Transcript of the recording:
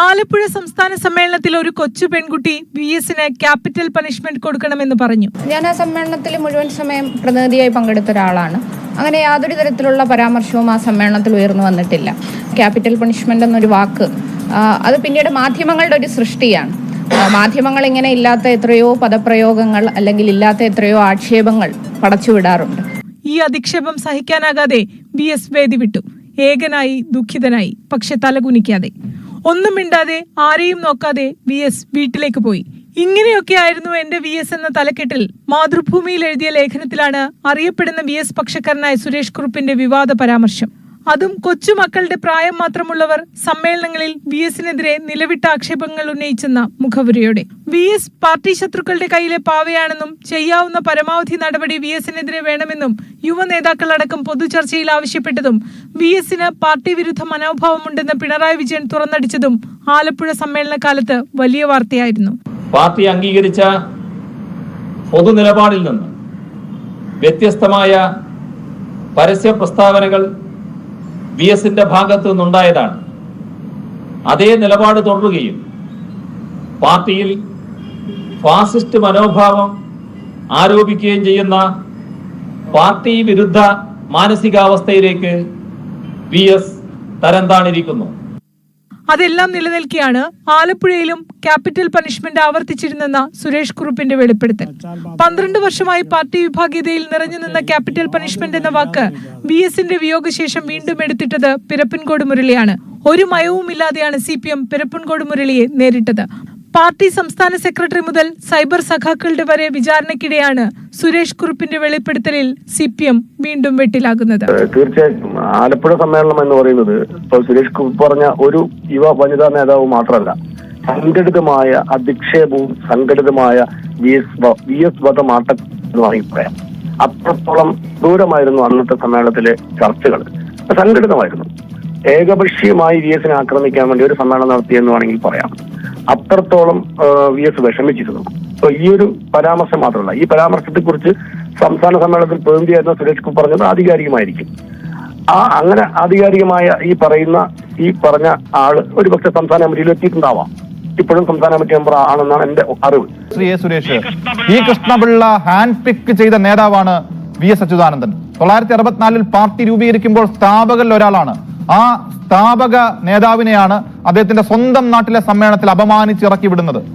ആലപ്പുഴ സംസ്ഥാന സമ്മേളനത്തിൽ ഒരു കൊച്ചു പെൺകുട്ടി VS-ന് ക്യാപിറ്റൽ പണിഷ്മെന്റ് കൊടുക്കണമെന്ന് പറഞ്ഞു. ഞാൻ ആ സമ്മേളനത്തിൽ മുഴുവൻ സമയം പ്രതിനിധിയായി പങ്കെടുത്ത ഒരാളാണ്. അങ്ങനെ യാതൊരു തരത്തിലുള്ള പരാമർശവും ആ സമ്മേളനത്തിൽ ഉയർന്നു വന്നിട്ടില്ല. ക്യാപിറ്റൽ പണിഷ്മെന്റ് എന്നൊരു വാക്ക് അത് പിന്നീട് മാധ്യമങ്ങളുടെ ഒരു സൃഷ്ടിയാണ്. മാധ്യമങ്ങൾ ഇങ്ങനെ ഇല്ലാത്ത എത്രയോ പദപ്രയോഗങ്ങൾ അല്ലെങ്കിൽ ഇല്ലാത്ത എത്രയോ ആക്ഷേപങ്ങൾ പടച്ചുവിടാറുണ്ട്. ഈ അധിക്ഷേപം സഹിക്കാനാകാതെ VS വേദി വിട്ടു. ഏകനായി, ദുഃഖിതനായി, പക്ഷെ തലകുനിക്കാതെ, ഒന്നും മിണ്ടാതെ, ആരെയും നോക്കാതെ VS വീട്ടിലേക്ക് പോയി. ഇങ്ങനെയൊക്കെയായിരുന്നു എന്റെ VS എന്ന തലക്കെട്ടിൽ മാതൃഭൂമിയിൽ എഴുതിയ ലേഖനത്തിലാണ് അറിയപ്പെടുന്ന VS പക്ഷക്കാരനായ സുരേഷ് കുറുപ്പിന്റെ വിവാദ പരാമർശം. അതും കൊച്ചുമക്കളുടെ പ്രായം മാത്രമുള്ളവർ സമ്മേളനങ്ങളിൽ VS-നെതിരെ നിലവിട്ട ആക്ഷേപങ്ങൾ ഉന്നയിച്ചെന്ന മുഖവുരയോടെ. VS പാർട്ടി ശത്രുക്കളുടെ കയ്യിലെ പാവയാണെന്നും ചെയ്യാവുന്ന പരമാവധി നടപടി VS-നെതിരെ വേണമെന്നും യുവ നേതാക്കളടക്കം പൊതുചർച്ചയിൽ ആവശ്യപ്പെട്ടതും VS-ന് പാർട്ടി വിരുദ്ധ മനോഭാവമുണ്ടെന്ന് പിണറായി വിജയൻ തുറന്നടിച്ചതും ആലപ്പുഴ സമ്മേളന കാലത്ത് വലിയ വാർത്തയായിരുന്നു. പാർട്ടി അംഗീകരിച്ച പൊതുനിലപാടിൽ നിന്ന് വ്യത്യസ്തമായ പരസ്യ പ്രസ്താവനകൾ VS-ന്റെ ഭാഗത്തു നിന്നുണ്ടായതാണ്. അതേ നിലപാട് തുടരുകയും പാർട്ടിയിൽ ഫാസിസ്റ്റ് മനോഭാവം ആരോപിക്കുകയും ചെയ്യുന്ന പാർട്ടി വിരുദ്ധ മാനസികാവസ്ഥയിലേക്ക് VS തരം താണിരിക്കുന്നു. അതെല്ലാം നിലനിൽക്കെയാണ് ആലപ്പുഴയിലും ക്യാപിറ്റൽ പണിഷ്മെന്റ് ആവർത്തിച്ചിരുന്നെന്ന സുരേഷ് കുറുപ്പിന്റെ വെളിപ്പെടുത്തൽ. 12 വർഷമായി പാർട്ടി വിഭാഗീയതയിൽ നിറഞ്ഞു നിന്ന ക്യാപിറ്റൽ പണിഷ്മെന്റ് എന്ന വാക്ക് VS-ന്റെ വിയോഗശേഷം വീണ്ടും എടുത്തിട്ടത് പിരപ്പൻകോട് മുരളിയാണ്. ഒരു മയവുമില്ലാതെയാണ് CPM പിരപ്പൻകോട് മുരളിയെ നേരിട്ടത്. പാർട്ടി സംസ്ഥാന സെക്രട്ടറി മുതൽ സൈബർ സഖാക്കളുടെ വരെ വിചാരണയ്ക്കിടെയാണ് സുരേഷ് കുറുപ്പിന്റെ വെളിപ്പെടുത്തലിൽ CPM വീണ്ടും വെട്ടിലാകുന്നത്. തീർച്ചയായും ആലപ്പുഴ സമ്മേളനം എന്ന് പറയുന്നത് ഇപ്പോൾ സുരേഷ് കുറുപ്പ് പറഞ്ഞ ഒരു യുവ വനിതാ നേതാവ് മാത്രമല്ല, സംഘടിതമായ അധിക്ഷേപവും സംഘടിതമായ VS വധമാട്ടം എന്ന് വേണമെങ്കിൽ പറയാം. അത്രത്തോളം ദൂരമായിരുന്നു അന്നത്തെ സമ്മേളനത്തിലെ ചർച്ചകൾ. സംഘടിതമായിരുന്നു. ഏകപക്ഷീയമായി VS-നെ ആക്രമിക്കാൻ വേണ്ടി ഒരു സമ്മേളനം നടത്തിയെന്ന് വേണമെങ്കിൽ പറയാം. അത്രത്തോളം VS വിഷമിച്ചിരുന്നു. ഈ ഒരു പരാമർശം മാത്രമല്ല, ഈ പരാമർശത്തെ കുറിച്ച് സംസ്ഥാന സമ്മേളനത്തിൽ പ്രതിനിധിയായിരുന്ന സുരേഷ് കുറുപ്പ് പറഞ്ഞത് ആധികാരികമായിരിക്കും. അങ്ങനെ ആധികാരികമായ ഈ പറഞ്ഞ ആള് ഒരുപക്ഷെ സംസ്ഥാന കമ്മിറ്റിയിൽ എത്തിയിട്ടുണ്ടാവാം. ഇപ്പോഴും സംസ്ഥാന കമ്മിറ്റി മെമ്പർ ആണെന്നാണ് എന്റെ അറിവ്. ശ്രീ എ സുരേഷ്, ഈ കൃഷ്ണപിള്ള ഹാൻഡ് പിക്ക് ചെയ്ത നേതാവാണ് VS അച്യുതാനന്ദൻ. 1964 പാർട്ടി രൂപീകരിക്കുമ്പോൾ സ്ഥാപകരിൽ ഒരാളാണ്. ആ സ്ഥാപക നേതാവിനെയാണ് അദ്ദേഹത്തിന്റെ സ്വന്തം നാട്ടിലെ സമ്മേളനത്തിൽ അപമാനിച്ച് ഇറക്കി വിടുന്നത്.